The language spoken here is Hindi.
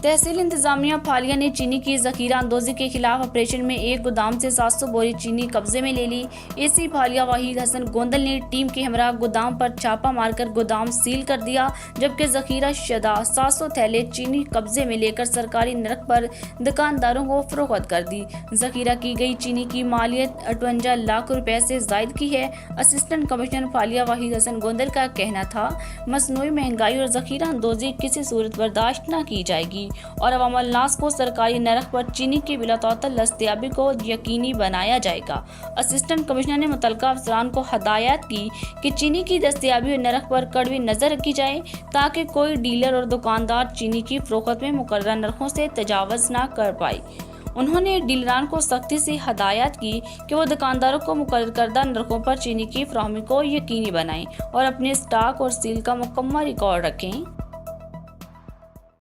तहसील इंतजामिया फालिया ने चीनी की जखीरा अंदोजी के खिलाफ ऑपरेशन में एक गोदाम से 700 बोरी चीनी कब्जे में ले ली। एसी फालिया वाहिद हसन गोंदल ने टीम के हमरा गोदाम पर छापा मारकर गोदाम सील कर दिया, जबकि जखीरा शुदा 700 थैले चीनी कब्जे में लेकर सरकारी नरक पर दुकानदारों को फरोख्त कर दी। जखीरा की गई चीनी की मालियत 58 लाख रुपए से जायद की है। असिस्टेंट कमिश्नर फालिया वाहिद हसन गोंदल का कहना था, मसनूई महंगाई और जखीरा अंदोजी किसी सूरत बर्दाश्त न की जाएगी और अवामन्नास को सरकारी नरख पर चीनी की बिलातौतल दस्तयाबी को यकीनी बनाया जाएगा। असिस्टेंट कमिश्नर ने मुतल्लिका अफसरान को हदायत की कि चीनी की दस्तयाबी और नरख पर कड़वी नजर रखी जाए ताकि कोई डीलर और दुकानदार चीनी की फरोख्त में मुकर्रर नरखों से तजावज़ न कर पाए। उन्होंने डीलरान को सख्ती से हदायत की कि वो दुकानदारों को मुकर्रर करदा नरखों पर चीनी की फराहमी को यकीनी बनाएं और अपने स्टॉक और सील का मुकम्मल रिकॉर्ड रखें।